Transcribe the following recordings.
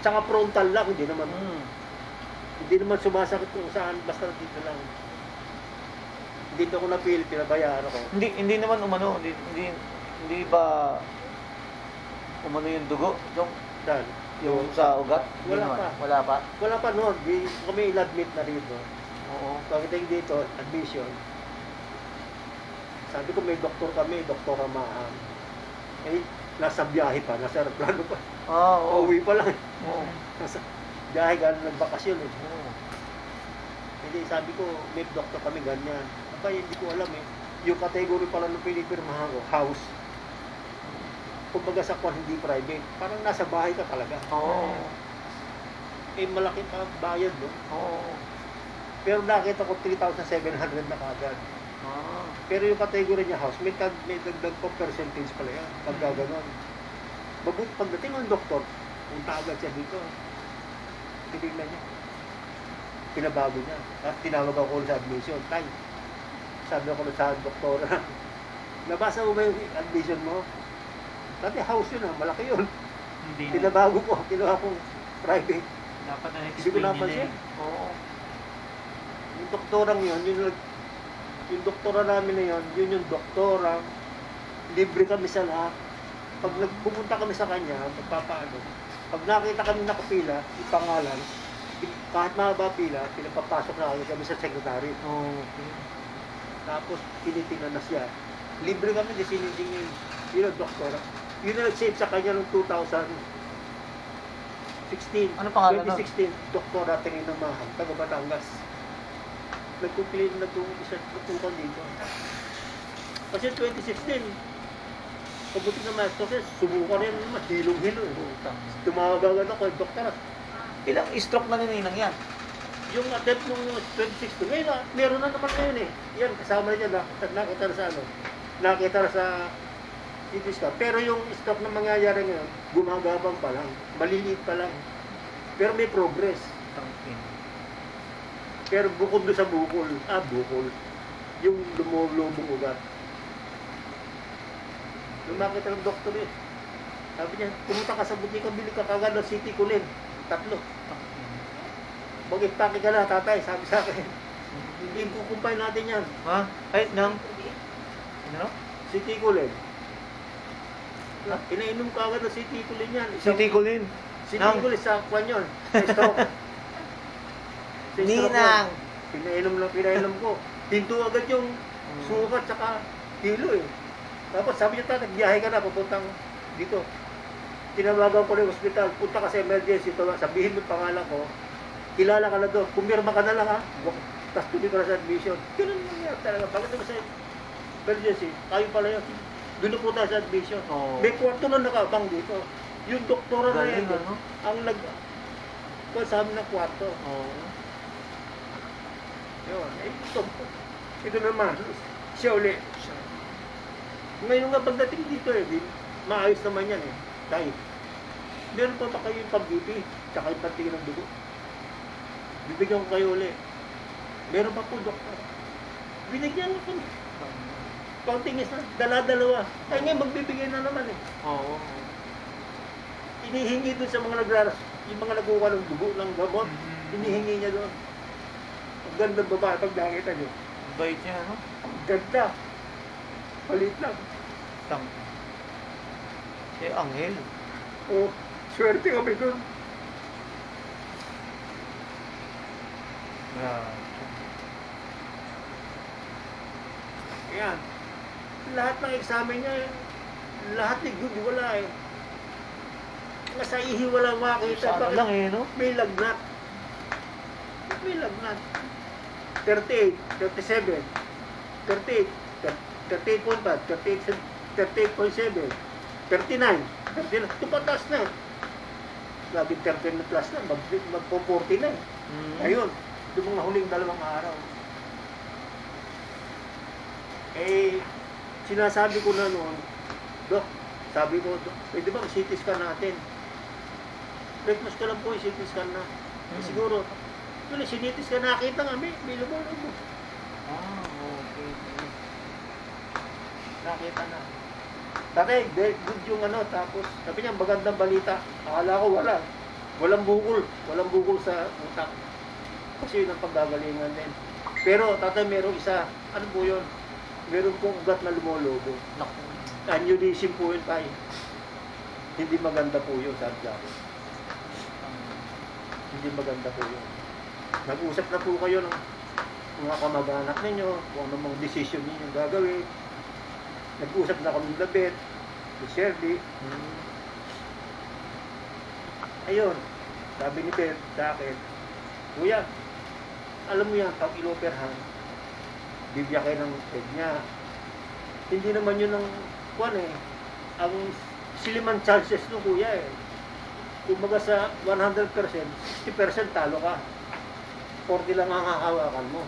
Tsaka frontal lang, hindi naman sumasakit kung saan, basta dito lang. Dito ako napili, pinabayaan ako. Hindi naman umano, hindi ba umano yung dugo? Dahil, Yung sa ugat? Wala pa. Wala pa? Wala pa noon, di kami in-admit na rito. Oo. Pagdating dito, admission. Sabi ko may doktor kami, Dr. Ramaham. Eh, nasa biyahe pa, nasa aeroplano pa. Oo. Uuwi pa lang. Oo. Nasa biyahe, gano'n nagbakasyon eh. Oo. Hindi, sabi ko, may doktor kami ganyan. Aba, hindi ko alam eh. Yung category pala ng pinipirmahan ko, house. Kumbaga sa kwan, hindi private. Parang nasa bahay ka talaga. Oo. Eh, malaki pa bayad doon. Oo. Pero nakita ko 3,700 na kagad. Pero yung category niya house, may dagdag pa percentage pala yan. Pag gano'n. Mabuti pagdating ng doktor, punta agad siya dito. Tinignan niya. Pinabago niya. At tinawag ako sa admission. Tay, sabi ako sa doktora, nabasa mo ba yung admission mo? Dati house yun malaki yun. Hindi. Pinabago ko, kinuha kong private. Dapat Hindi ko na-explain nila napansin. eh. Oo. Yung doktorang yun, yung doktora namin na yun yung doktorang libre kami sa lahat. Pag nagpupunta kami sa kanya, magpapaano, pag nakita kami nakapila, yung pangalan, kahit mahaba pila, pinapapasok na kami sa secretary. Okay. Tapos, tinitingnan na siya. Libre kami, di sininding yun ang doktora. Yun na nag-save sa kanya noong 2016. Ano pangalan 2016, doktora tingin ng mahal, taga Batangas. Nagtutukan dito. Kasi 2016, pabuti na master kasi subukan rin naman, hilong-hilo. Tumawag agad ako, doktora. Ilang stroke na nininang yan? Yung attempt nung 2016, ngayon meron na naman ngayon eh. Yan, kasama na dyan, nakita na sa nakita na sa CT scan. Pero yung stroke na mangyayari ngayon, gumagabang pa lang, maliliit pa lang. Pero may progress. Pero bukod doon sa bukol, yung lumulubong ugat. Lumakita ng doktor eh. Sabi niya, pumunta ka sa butika, bili ka kagad ng City Kulin. 3. Mag-impake ka na, tatay, sabi sa akin. Hindi kukumpay natin yan. Ha? Ay, nang? Ano? City Kulin. Pinainom ka agad ng City Kulin yan. City Kulin. City Kulin sa kwan yun. Sa stroke. Ninang! Pinainom ko. Hinto agad yung sukat tsaka kilo eh. Tapos sabi niya, tatay, biyahe ka na, papuntang dito. Tinawagan ko na yung hospital, punta ka sa emergency, sabihin mo yung pangalan ko, kilala ka na doon, pumirma ka na lang ha, tapos tuloy ka na sa admission. Ganun nangyari talaga. Bakit naman sa emergency, kayo pala yun, doon na po tayo sa admission. Oh. May kwarto na nakabang dito. Yung doktora na yun, ano? ang sa amin ng kwarto. Oo. Yun, ito naman, siya uli. Ngayon nga pagdating dito maayos naman yan eh. Dahil, meron pa kayo yung pag-BP, tsaka yung pantingin ng dugo. Bibigyan ko kayo uli. Meron pa po, doktor. Binigyan ko. Pagtingis na, dala-dalawa. Ay ngayon, magbibigay na naman eh. Oo. Inihingi doon sa mga yung mga naguha ng dugo, ng gamot. Inihingi niya doon. Ang ganda ng babae pag nakita niyo. Bait niya, ano? Ganda. Palit lang. Eh, anghel. Oh, swerte kami doon. Ayan. Lahat ng examen niya, lahat ni good, wala eh. Nasa ihi wala makakita. Sana lang eh, no? May lagnat. May lagnat. 38, 37, 38, 38.5, 38.7, 39. Tupataas na. Laging 13 na plus na, magpo-40 na eh. Ayun, yung mga huling 2 araw. Eh, sinasabi ko na noon, Dok, sabi ko, Dok, pwede ba CT scan natin? Request ko lang po yung CT scan na. Siguro, yun, CT scan nakita nga, may lumo-lumo. Okay. Nakita na. Tatay, good yung tapos sabi niya, magandang balita. Akala ko wala. Walang bukol sa utak. Kasi yun ang paggagalingan din. Pero tatay, meron isa, ano po yun? Meron pong ugat na lumolobo. Naku. Aneurysm po yun tayo. Hindi maganda po yun, sabi sa akin. Hindi maganda po yun. Nag-usap na po kayo ng mga kamag-anak ninyo, kung ano mga decision ninyo gagawin. Nag-usap na kami ng Labet, ni Shirley. Ayun, sabi ni Beth sa akin, Kuya, alam mo yan, pag inoperahan, bibiyakin ng head niya. Hindi naman yun ang, ang siliman chances no kuya eh. Kumbaga sa 100%, 60% talo ka. 40 lang ang hahawakan mo.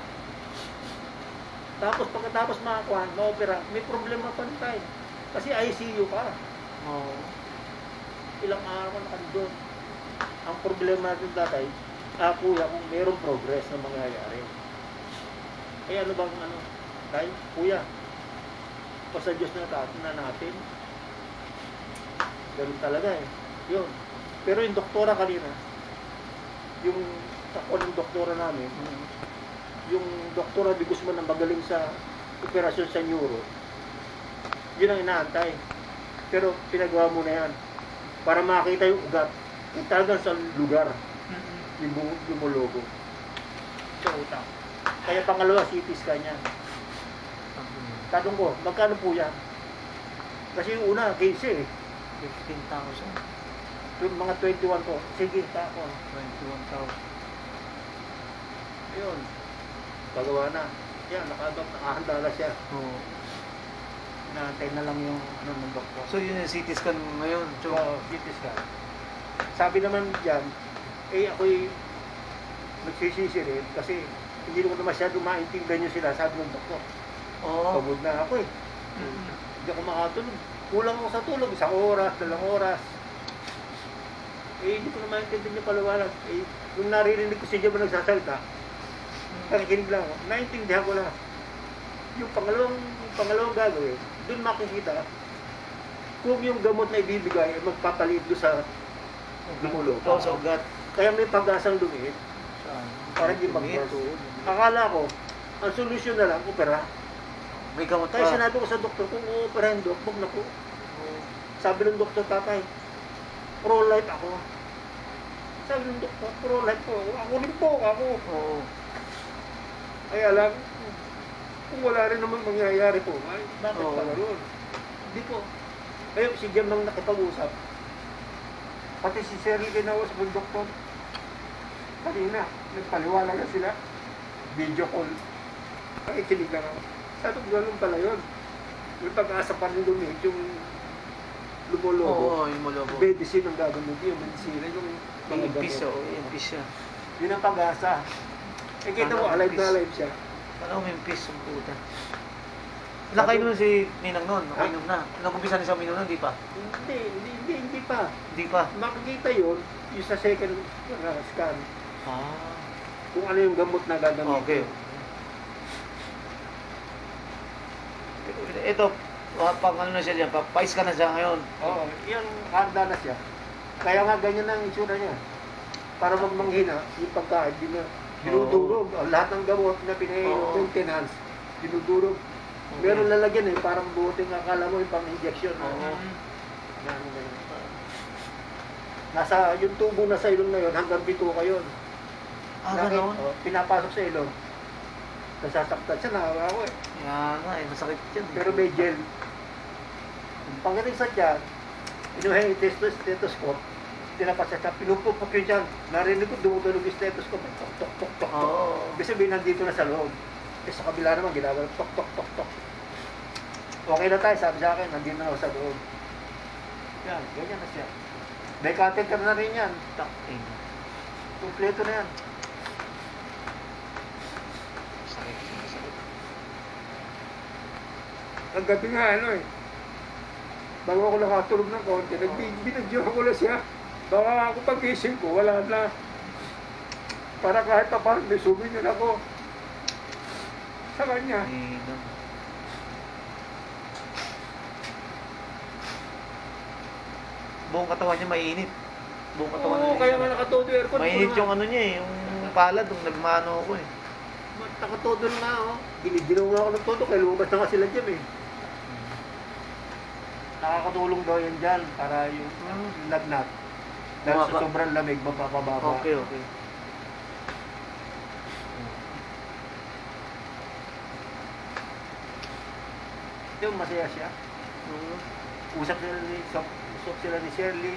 Tapos pagkatapos makakuha, ma-opera, may problema pa rin tayo. Kasi ICU ka. Oo. Ilang araw ka na doon. Ang problema natin tatay, kuya, kung mayroong progress na mangyayari. Eh ano bang tayo? Kuya, sa Diyos na natin. Ganun talaga eh. Yun. Pero yung doktora kanina, yung ako ng doktora namin, yung doktora Di Guzman na magaling sa operasyon sa neuro, yun ang inaantay. Pero pinagawa mo na yan para makita yung ugat. Yung talagang sa lugar, yung lumologo sa utak. Kaya pangalawa, CT scan niya. Tanong ko, magkano po yan? Kasi yung una, 15 eh. 15,000. Yung mga 21 ko, sige, tako. 21,000. Ayun, pagawa na. Yan, nakahanda na siya. Oo. Naantay na lang yung ng doktor. So yun yung CT scan ngayon. So, CT scan. Sabi naman dyan, ako'y nagsisisi rin kasi hindi ko na masyado maintindihan yung sinasabi ng doktor. Oo. Pagod na ako eh. Hindi ako makatulog. Kulang ako sa tulog, 1 oras, 2 oras. Hindi ko na maintindihan yung paliwanag. Nung naririnig ko si Diyan nagsasalita, nakikinig lang ako, naintindihan ko na. Yung pangalawang gagawin, doon makikita kung yung gamot na ibibigay ay magpapalit doon sa lumulog. Oo, sa ugat. Kaya may pag-asang lumiit para hindi mag-burst. Akala ko, ang solusyon na lang, opera. May gamot Kaya pa. sinabi ko sa doktor, kung operahin dok, wag na po. Sabi ng doktor, tatay, pro-life ako. Sabi ng doktor, pro-life po. Ako rin po, ako. Oo. Kaya lang, kung wala rin naman mangyayari po, ay, bakit Oo. pala ron? Hindi po. Kaya si Jam nang nakipag-usap. Pati si Shirley Dinawas ng doktor. Kanina, nagpaliwala na sila. Video call. Ay, kinig lang ako. Sabi ko, ganun pala yun. May pag-asa pa rin lumit yung lumolobo. Oo, yung malobo. Medicine ang gagawin yung medicine. Yung mga Impis, gamot. oo. Impis siya. Yun ang pag-asa. Eh, kita mo, alive na alive siya. Alam mo, impis ang puta. Nakainom na si Ninang noon. Nakainom na. Nag-umpisa na siya uminom nun, di pa? Hindi pa. Di pa. Makikita yun, yung sa second scan, Ah. kung ano yung gamot na gagamitin. Okay. Ito, pang ano na siya dyan, papais ka na siya ngayon. Oo, yung handa na siya. Kaya nga ganyan ang itsura niya. Para wag manghina, yung pagkain, dinudurog. Ang lahat ng gamot na maintenance, dinudurog. Okay. Meron lalagyan eh, parang buting akala mo yung pang-injection. Oo. Ganyan. Nasa yung tubo na sa ilong na yun, hanggang bituka yun. Gano'n? Pinapasok sa ilong. Nasasaktan siya, nakawa ko eh. Yan nga, masakit yan. Pero may gel. Pagdating sa tiyan, inuhay yung stethoscope, tinapasya siya, pinupupok yun dyan. Narinig ko, dumutulog yung stethoscope, tok, tok, tok, tok, tok. Oo. Ibig sabihin, nandito na sa loob. Eh, sa kabila naman, ginagawa, tok, tok, tok, tok. Okay na tayo, sabi sa akin, nandito na ako sa loob. Yan, ganyan na siya. May catheter na rin yan. Tak. Kompleto na yan. Masakit. Ang gabi nga, bago ako nakatulog ng konti, binadyohan ko na siya. Baka ako pag-ising ko, wala na. Para kahit pa parang may souvenir ako sa kanya. Buong katawan niya mainit. buong katawan. Oo, kaya nga nakatodo aircon. Mainit yung ano niya eh, yung palad, nung nagmano ako eh. Nakatodo na oh. Dinidilaw nga ako ng todo, kaya lumabas na nga sila dyan eh. Nakakatulong daw yan dyan para yung lagnat. Dahil sa sobrang lamig, mapapababa. Okay, okay. Yung masaya siya. Usap sila ni Shirley,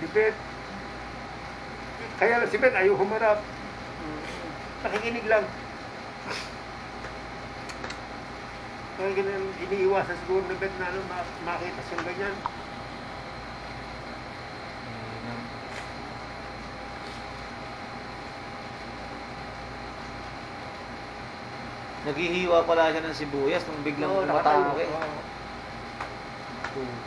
ni Beth. Kaya lang si Beth ayaw humarap. Nakikinig lang. Kaya ganun, iniiwasan siguro ni Beth na makita siyang ganyan. Naghihiwa pala siya ng sibuyas nung biglang tumatake.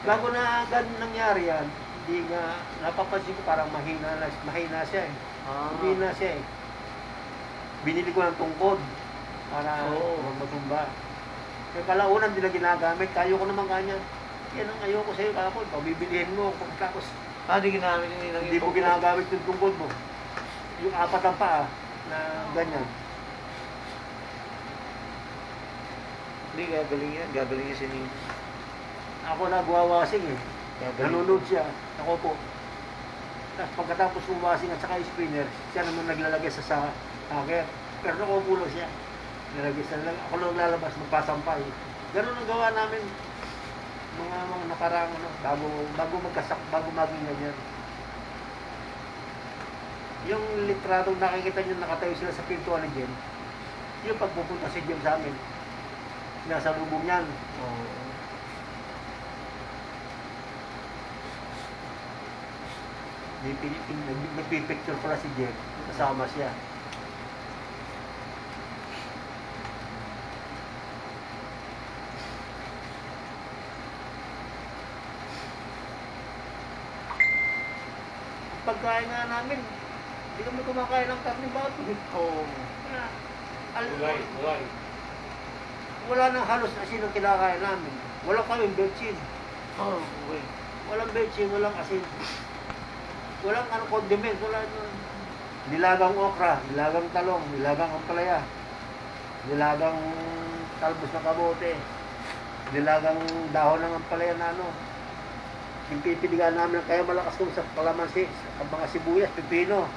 Bago na ganun nangyari yan, hindi nga, napapansin ko parang mahina siya eh. Mahina siya eh. Binili ko ng tungkod para matumba. Kaya kalaunan din na ginagamit, kayo ko naman kanya. Yan ang ayoko sa'yo kapon, pabibilihin mo. Tapos, di ginamit yung inang hindi mo ginagamit yung tungkod mo. Yung apat ang paa na ganyan. Hindi, gagaling yan si Nino. Ako nagwawasing eh. Nanonood siya, ako po. Tapos pagkatapos ng washing at saka spinner, siya naman naglalagay sa hanger. Pero nakupo lang siya. Nilagay sa lang. Ako lang lalabas, magpasampay. Ganun ang gawa namin mga nakarang bago maging ganyan. Yung litradong nakikita nyo nakatayo sila sa pintuan ni Jen, yung pagpupunta si Jen sa amin, nasa lubong yan. Nagpipicture pala si Jen, kasama siya. Pagkain nga namin, hindi kami kumakain ng karne bato. Ulay. Wala nang halos asin ang kinakain namin. Wala kaming betchin. Okay. Walang betchin, walang asin. Walang condiment, wala nilagang okra, nilagang talong, nilagang ampalaya, nilagang talbos ng kabote, nilagang dahon ng ampalaya na yung pipiligan namin kaya malakas kung sa kalamansi, ang mga sibuyas, pipino.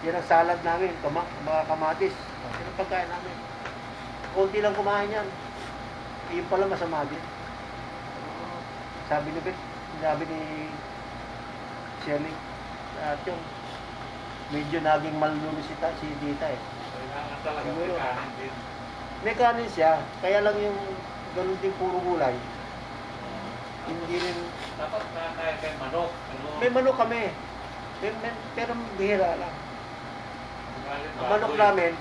Yan ang salad namin, mga kamatis. Yan ang pagkain namin. Konti lang kumain yan. Yung pala masama din. Sabi ni Beth, sabi ni Shirley, at yung medyo naging maluluno si Dita eh. Kailangan talaga may kanin din. May kanin siya, kaya lang yung ganun din puro gulay. Hindi rin... Dapat kaya kayo manok. May manok kami. Pero bihira lang. Ang manok namin,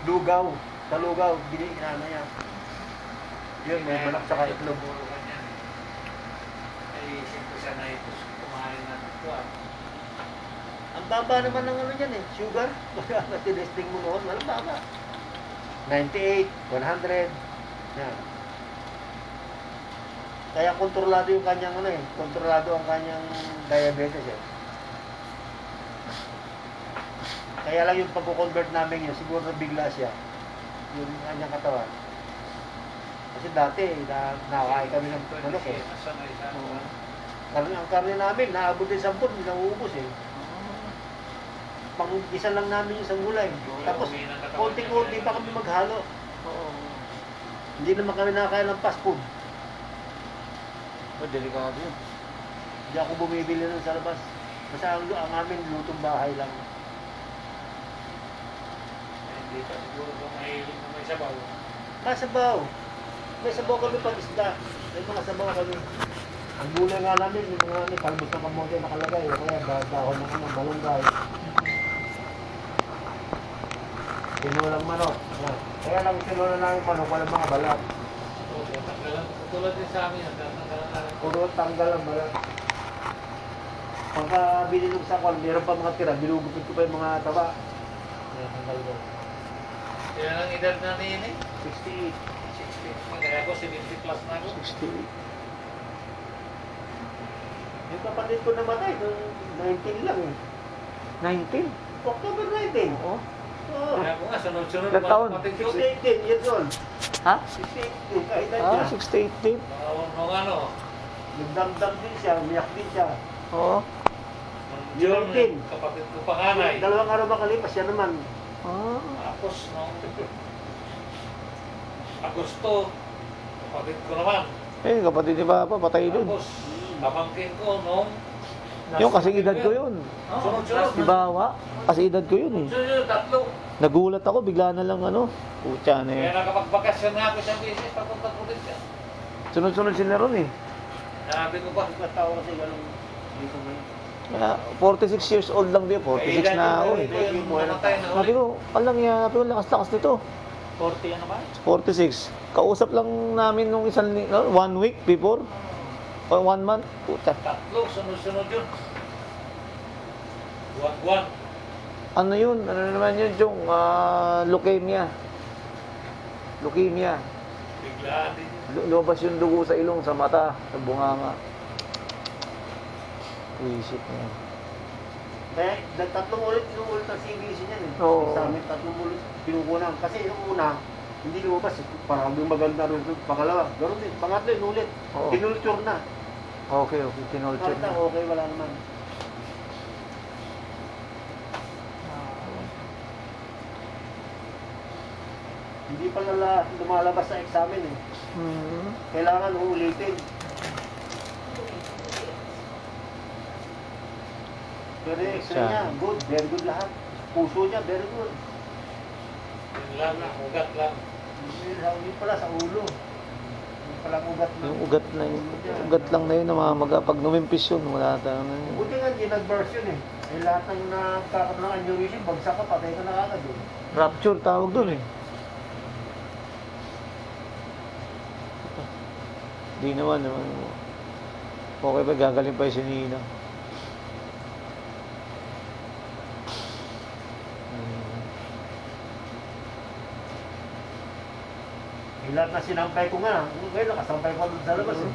lugaw. Sa lugaw, ginana niya. Yun, may manok sa itlog. Ay, isip ko siya na ito. Kumain na ito. Ang baba naman ng ano yan eh, sugar. Kaya tinesting mo noon, walang baba. 98, 100. Yan. Kaya kontrolado yung kanyang kontrolado ang kanyang diabetes eh. Kaya lang yung pagko-convert namin yun, siguro bigla siya. Yung kanyang katawan. Kasi dati, nakakain kami ng manok eh. Ang karne namin, naabot din 10, hindi nauubos eh. Pang-isa lang namin yung isang gulay. Tapos, konti-konti pa kami maghalo. Hindi naman kami nakakain ng fast food. Delikado yun. Hindi ako bumibili nun sa labas. Basta ang amin, lutong bahay lang. Hindi pa siguro kung mahilig na may sabaw. Sabaw. May sabaw kami pag isda. May mga sabaw kami. Ang gulay nga namin, yung mga talbos ng kamote nakalagay. Kaya dahon ng malunggay. Sinulang manok. Kaya lang sinulang namin manok, walang mga balat. Tulad din sa amin, tatanggalan na rin. Puro tanggal ang balat. Pagka binilog sa kwan, meron pa mga tira, binugupit ko pa yung mga taba. Tanggal ko. Ilan ang edad na niyan eh? 68. 60. Kaya ako 70 plus na ako. 68. Yung kapatid ko namatay, 19 lang eh. 19? October 19. Oo. Oo. Kaya ko nga, sunod-sunod. Ilang taon? Kapatid ko. 68 years old. Ha? 68 din, kaedad Ah, niya. 68 din. Nung ano, Nagdamdam din siya, umiyak din siya. Oo. June, 19. kapatid ko panganay. Dalawang araw makalipas siya naman. Ah. Tapos, nung Agosto, kapatid ko naman. Eh, kapatid ni Papa, patay dun. Tapos, pamangkin ko nung Yung kasi edad ko yun. sunod-sunod. Ibawa. Kasi edad ko yun eh. Sunod-sunod, tatlo. Nagulat ako, bigla na lang ano. Putya na Kaya eh. nakapagbakasyon na ako sa business, papunta ko din siya. Sunod-sunod sila ron eh. Sabi ko ba, Nagkatawa kasi ganun dito ngayon. Kaya 46 years old lang din. 46 na ako eh. Namatay na Sabi ulit. ko, alang yan. Sabi ko, lakas-lakas nito. 40 ano ba? 46. Kausap lang namin nung isang, 1 week before. Or 1 month. Puta. Tatlo, sunod-sunod yun. Buwan-buwan. Ano yun? Ano naman yun, Jong? Leukemia. Leukemia. Biglaan din. Lumabas yung dugo sa ilong, sa mata, sa bunganga. Isip mo. Kaya tatlong ulit inuulit ang CBC niyan eh. Oo. Sa amin tatlong ulit pinukunan. Kasi yung una, hindi lumabas. Parang maganda rin. Pangalawa, ganoon din. Pangatlo, inulit. Oo. Kinulture na. Okay, kinulture Parang na. okay, wala naman. Hindi pa lumalabas sa examen eh. Hmm. Kailangan uulitin. Pero yung x-ray Siya. niya, good, very good lahat. Puso niya, very good. Yun lang, ugat lang. Hindi pala sa ulo. Hindi pala ugat na. Yung ugat lang na yun, namamaga. Pag numimpis yun, wala tayong Buti nga, hindi nag-burst yun eh. Eh lahat ng nakakaroon ng aneurysm, bagsak ka, patay ka na agad eh. rupture, tawag dun eh. Di naman. Okay pa, gagaling pa yung sinina. Eh, lahat na sinampay ko nga. Ngayon, nakasampay ko doon sa labas eh.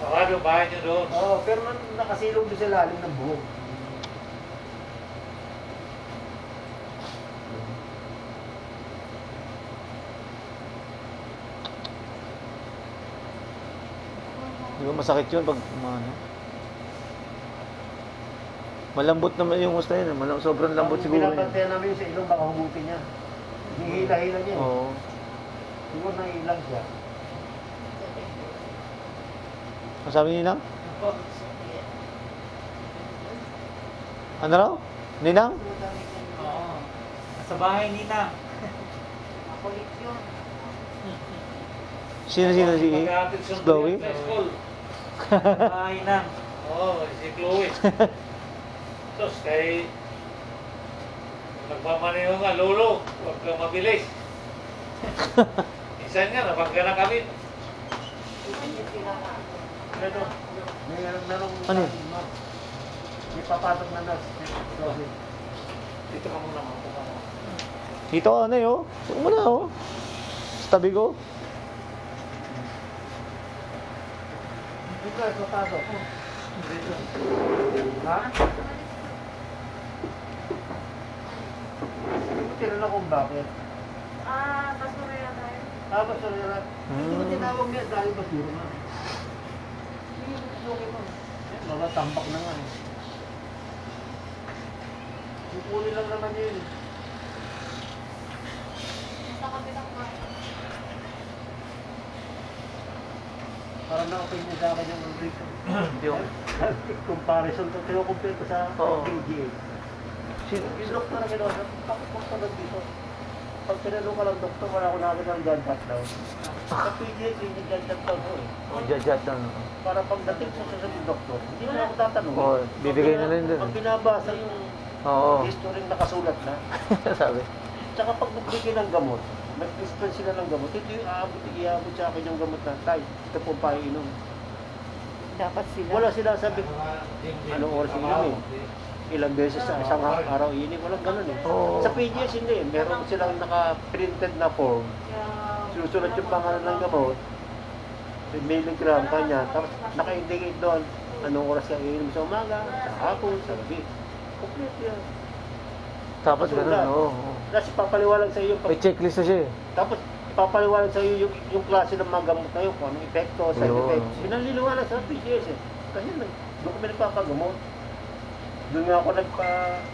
Sarado, bahay niyo doon. Oo, pero nakasilong doon sa lalim ng buhok. Di ba masakit yun pag ano? Malambot naman yung gusto yun. Sobrang lambot Ang siguro niya. binabantayan namin sa ilong, baka humutin niya. Hihila-hila niya eh. Oo. Siguro nailang siya. Ang sabi ni Ninang? Ano raw? Ninang? Oo. Sa bahay nina. Sino si Magkakapit sa Chloe? school. Bahay na. Oo, si Chloe. Tapos kay nagmamaneho nga, lolo, huwag kang mabilis. Minsan nga, nabangga na kami. Pero, may nanong... Ano? May papasok na nurse. Sorry. Dito ka muna, mapuka mo. Dito ka na yun. Huwag mo na oh. Sa tabi ko. Dito ay papasok. Ha? Hindi mo tinanong kung bakit. Basurera tayo. Basurera. Hindi mo tinawag niya dahil basura nga. Okay mo. Mga tambak na nga eh. Kukunin lang naman yun. Sa kabilang bahay. Para na-okay niya sa akin yung rito. Yung... Comparison to, kinukumpare ko sa Oo. PGA. Yung doktor na kinuha, bakit doktor na dito? Pag tinanong ka lang doktor, wala ko nakakita ng gun shot daw. Sa PGA, clinic gun shot daw ko eh. Jajat lang. Para pagdating sa susunod ng doktor, hindi na ako tatanong. Oo, bibigay na lang dun. Pag binabasa yung Oo. history nakasulat na, Sabi. tsaka pag nagbigay ng gamot, mag-dispense sila ng gamot, ito yung iabot sa akin yung gamot na, tay, ito po paiinom. Dapat sila. Wala sila sabi, anong oras iinom eh? Ilang beses sa isang araw iinom, walang ganun eh. Oo. Sa PGS hindi, meron silang naka-printed na form, susunod yung pangalan ng gamot, milligram kanya, tapos naka-indicate doon, anong oras ka iinom sa umaga, sa hapon, sa gabi. Complete yan. Dapat ganun, oo. Tapos ipapaliwalag sa iyo, May checklist na siya eh. tapos ipapaliwalag sa iyo yung klase ng mga gamot na yun, kung anong epekto, side Yun. effects. Pinaliliwanag sa PGS eh. Kasi doon kami nagpapagamot. Doon nga ako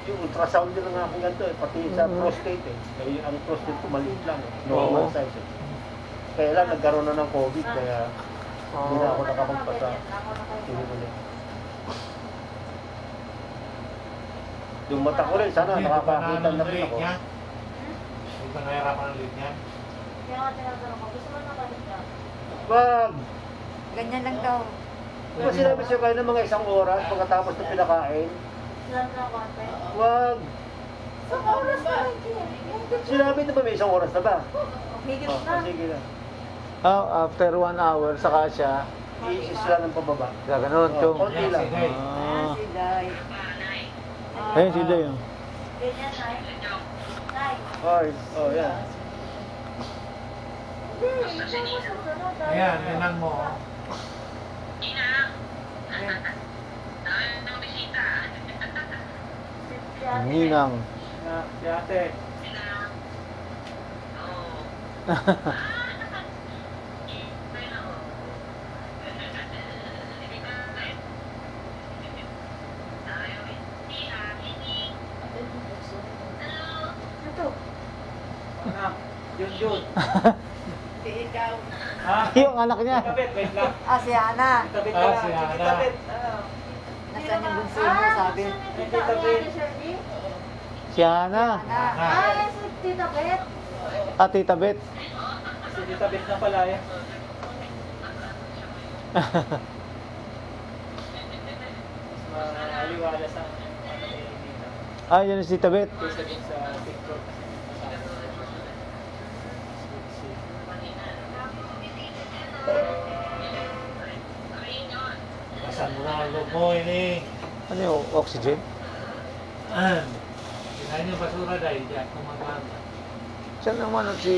yung ultrasound din nga ako ganito eh, pati sa prostate eh. Kaya ang prostate ko maliit lang eh, normal Oo. size eh. Kaya lang nagkaroon na ng COVID, kaya hindi na ako nakapagpasa. Tinuloy. Yung mata ko rin, sana nakakakita na rin ako. Hindi ka nahirapan ng lead niya. Kaya nga tinatanong ko, gusto mo nakalit ka? Wag! Ganyan lang daw. Di ba sinabi sa'yo kayo ng mga 1 oras pagkatapos ng pinakain? Saan na konti? Wag! Sa oras na lang yan. Sinabi na ba may 1 oras na ba? Higit Oh, na. sige na. After 1 hour, saka siya, Iisis lang ng pababa. gaganon, Oh, chong. konti lang. Sige. Ah. Si Day. Ayun, si Day. Oh. Ganyan, Nay. Nay. Oh, yan. Hindi, ito mo susunod. Ayan, ninang mo. Ninang. Si ate. Ito. Anak. Jun. Ikaw. Ha? Yung anak niya. Itabit, wait lang. Ah, si Ana. Itabit Ah, ka lang. si Ana. Itabit. Nasaan yung bunso mo, sabi? Si Hana. Ah, si Tita Bet. At Tita Bet. Si itabit na pala yan. Mas maliwalas ang ano ni Nina. Ah, yan si Tita Bet. Kaysa din sa TikTok. Basan mo na ang loob mo, ini. Ano yung oxygen? Kinain yung basura dahil dyan, kumagawa. Saan naman si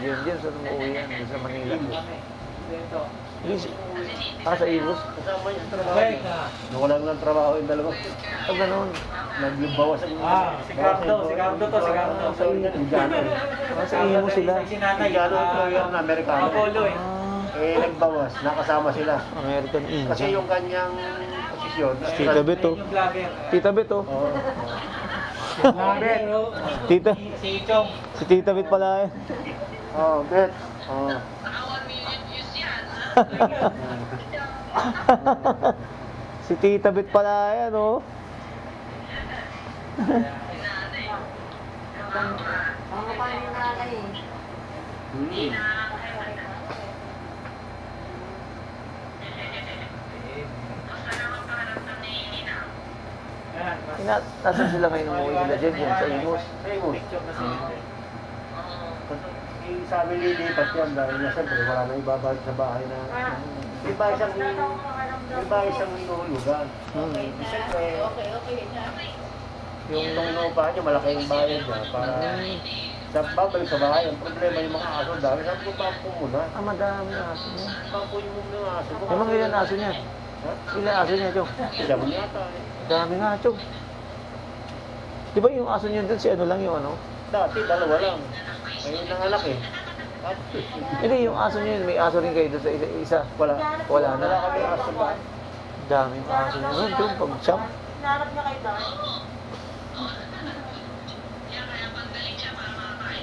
Jim? Saan umuwi yan? Doon sa Manila. Kami. Dito. Sa Ilos. Kasama niya sa trabaho. Okay ka. Nawalan ng trabaho yung dalawa. Ah, ganun. Nagbawas ang Si Cardo to, si Cardo. Sa inyo, Indiano. Sa Ilos sila. Si nanay. Indiano ito yung Amerikano. Apollo eh. Nagbawas, nakasama sila. American Kasi Indian. yung kanyang posisyon, Tita Bet, oh. Yung vlogger. Tita Bet, oh. Oo. Vlogger, oh. Tita. Si Chong. Si Tita Bet pala eh. Oh, Bet. Oh. Si Tita Bet pala yan, oh. Ang pa ni nanay. Yan. Nasaan sila ngayon umuwi nila dyan, dyan sa Ilos? Sa Imus. Picture na si Sabi lilipat yan dahil na siyempre wala nang ibabalik sa bahay na iba isang inuhulugan. Siyempre, yung nung inuupahan niya, malaki yung bayad niya para sa babalik sa bahay. Ang problema yung mga aso dahil sabi ko, pampo muna. Ah, madami na aso niya. Pampo yung mga aso ko. Yung mga ilan aso niya? Ha? Ilan aso niya, Chong? Siya mo yata eh. Dami nga, Chong. Di ba yung aso niya dun, si ano lang yung ano? Dati, dalawa lang. Ngayon nanganak eh. At, Hindi, yung aso niya yun, may aso rin kayo dun sa isa. wala. Wala na. Wala kami aso ba? Daming aso niya nun, Chong, pag-champ. Nanap niya kay Dar.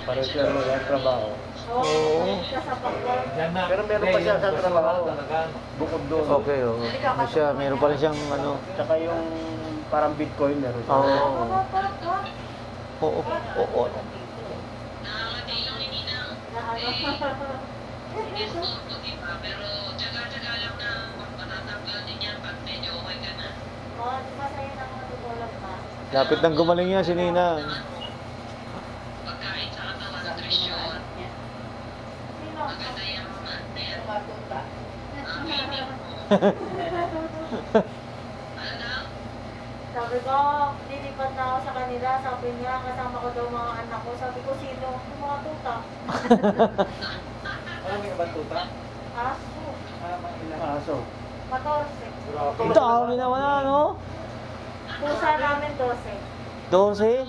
Pareho siya ng trabaho. Oo. Siya sa pag-work. Dyan na. Pero meron pa siya sa Basura trabaho. talaga. Bukod doon. Okay, oh. Ano siya, meron pa rin siyang ano. Tsaka yung parang Bitcoin meron siya. Oo. Oo. Oo, oo. Na ano? Oo, di ba sa'yo nang matutulog na? Lapit nang gumaling yan si Nina. Sino? Sabi ko, lilipat na ako sa kanila. Sabi niya, kasama ko daw mga anak ko. Sabi ko, sino? Yung mga tuta. Alam mo yung batuta? Aso. Aso. 14. Ang dami naman ano? Pusa namin 12. 12?